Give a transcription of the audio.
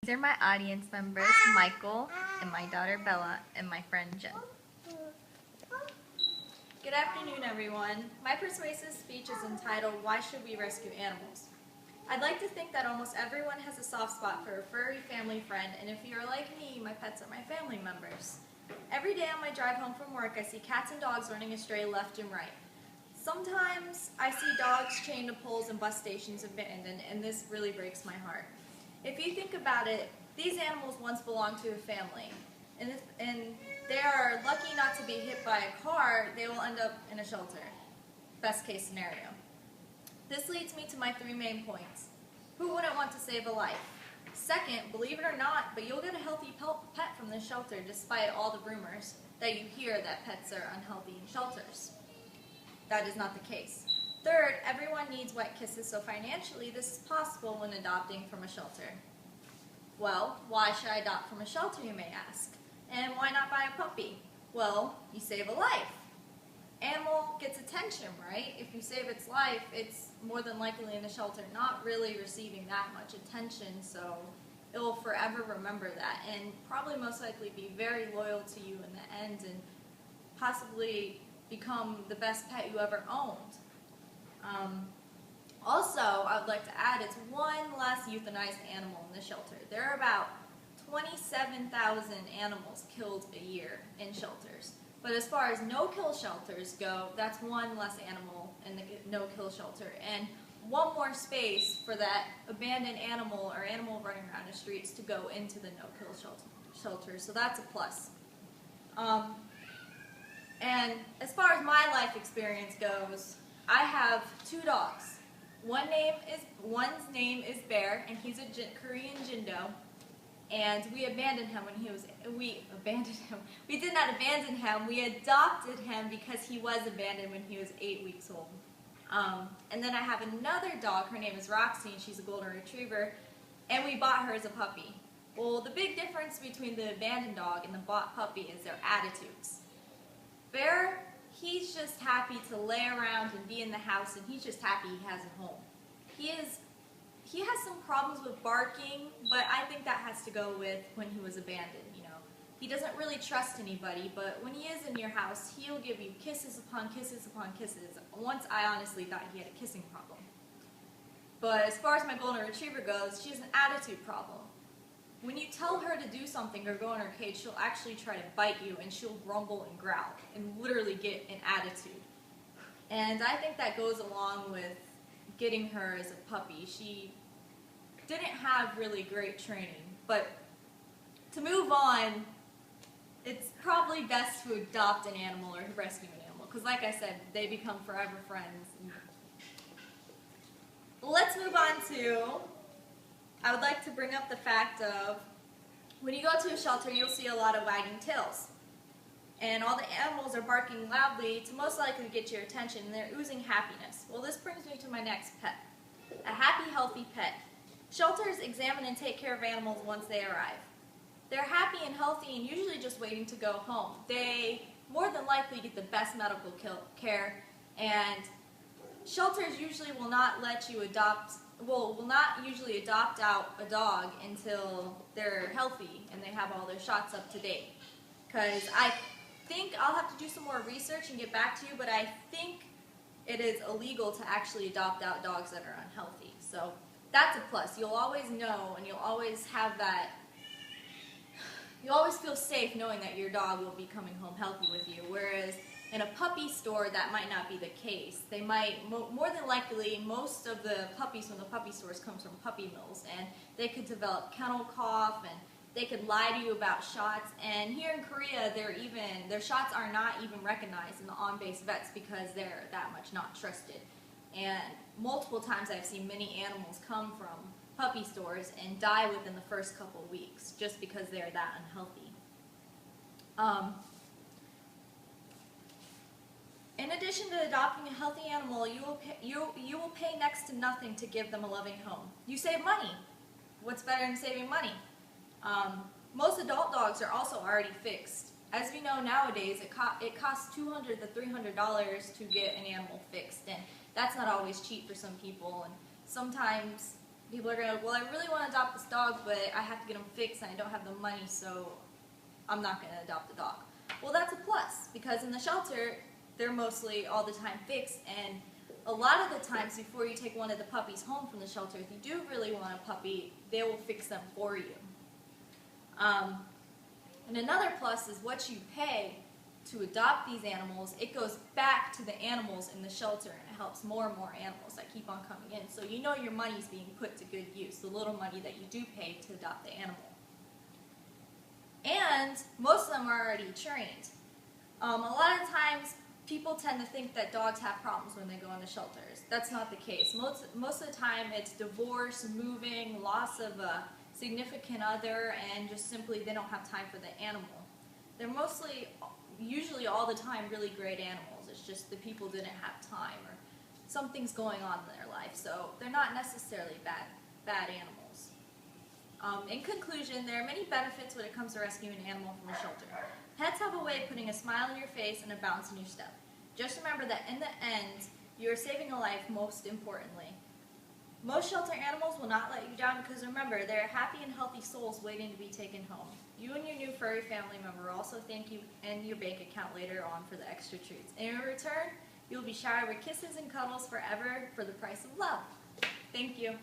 These are my audience members, Michael, and my daughter Bella, and my friend Jen. Good afternoon, everyone. My persuasive speech is entitled, Why Should We Rescue Animals? I'd like to think that almost everyone has a soft spot for a furry family friend, and if you're like me, my pets are my family members. Every day on my drive home from work, I see cats and dogs running astray left and right. Sometimes I see dogs chained to poles and bus stations abandoned, and this really breaks my heart. If you think about it, these animals once belonged to a family, and they are lucky not to be hit by a car, they will end up in a shelter. Best case scenario. This leads me to my three main points. Who wouldn't want to save a life? Second, believe it or not, but you'll get a healthy pet from this shelter despite all the rumors that you hear that pets are unhealthy in shelters. That is not the case. Third, everyone needs wet kisses, so financially this is possible when adopting from a shelter. Well, why should I adopt from a shelter, you may ask? And why not buy a puppy? Well, you save a life. Animal gets attention, right? If you save its life, it's more than likely in a shelter not really receiving that much attention, so it will forever remember that and probably most likely be very loyal to you in the end and possibly become the best pet you ever owned. Also, I would like to add, it's one less euthanized animal in the shelter. There are about 27,000 animals killed a year in shelters. But as far as no-kill shelters go, that's one less animal in the no-kill shelter. And one more space for that abandoned animal or animal running around the streets to go into the no-kill shelter. So that's a plus. And as far as my life experience goes, I have two dogs. One's name is Bear, and he's a Korean Jindo. And we abandoned him when we did not abandon him, we adopted him because he was abandoned when he was 8 weeks old. And then I have another dog, her name is Roxy, and she's a golden retriever, and we bought her as a puppy. Well, the big difference between the abandoned dog and the bought puppy is their attitudes. Bear, he's just happy to lay around and be in the house, and he's just happy he has a home. He has some problems with barking, but I think that has to go with when he was abandoned, you know. He doesn't really trust anybody, but when he is in your house, he'll give you kisses upon kisses upon kisses. Once I honestly thought he had a kissing problem. But as far as my golden retriever goes, she has an attitude problem. When you tell her to do something or go in her cage, she'll actually try to bite you, and she'll grumble and growl and literally get an attitude. And I think that goes along with getting her as a puppy. She didn't have really great training, but to move on, it's probably best to adopt an animal or to rescue an animal, because like I said, they become forever friends. Let's move on to, I would like to bring up the fact of, when you go to a shelter, you'll see a lot of wagging tails. And all the animals are barking loudly to most likely get your attention, and they're oozing happiness. Well, this brings me to my next pet, a happy, healthy pet. Shelters examine and take care of animals once they arrive. They're happy and healthy and usually just waiting to go home. They more than likely get the best medical care, and shelters usually will not usually adopt out a dog until they're healthy and they have all their shots up to date. Because I think I'll have to do some more research and get back to you, but I think it is illegal to actually adopt out dogs that are unhealthy. So that's a plus. You'll always know, and you'll always have that, you'll always feel safe knowing that your dog will be coming home healthy with you. Whereas in a puppy store, that might not be the case. They might, more than likely, most of the puppies from the puppy stores comes from puppy mills, and they could develop kennel cough, and they could lie to you about shots. And here in Korea, their shots are not even recognized in the on-base vets because they're that much not trusted. And multiple times I've seen many animals come from puppy stores and die within the first couple weeks just because they're that unhealthy. In addition to adopting a healthy animal, you will pay next to nothing to give them a loving home. You save money. What's better than saving money? Most adult dogs are also already fixed. As we know nowadays, it costs $200 to $300 to get an animal fixed, and that's not always cheap for some people. And sometimes people are going to, well, I really want to adopt this dog, but I have to get him fixed and I don't have the money, so I'm not going to adopt the dog. Well, that's a plus, because in the shelter, they're mostly all the time fixed, and a lot of the times before you take one of the puppies home from the shelter, if you do really want a puppy, they will fix them for you. And another plus is what you pay to adopt these animals, it goes back to the animals in the shelter, and it helps more and more animals that keep on coming in. So you know your money's being put to good use, the little money that you do pay to adopt the animal. And most of them are already trained. A lot of times, people tend to think that dogs have problems when they go into shelters. That's not the case. Most of the time, it's divorce, moving, loss of a significant other, and just simply they don't have time for the animal. They're usually all the time, really great animals. It's just the people didn't have time, or something's going on in their life. So they're not necessarily bad animals. In conclusion, there are many benefits when it comes to rescuing an animal from a shelter. Pets have a way of putting a smile on your face and a bounce in your step. Just remember that in the end, you are saving a life most importantly. Most shelter animals will not let you down because remember, they are happy and healthy souls waiting to be taken home. You and your new furry family member will also thank you in your bank account later on for the extra treats. And in return, you'll be showered with kisses and cuddles forever for the price of love. Thank you.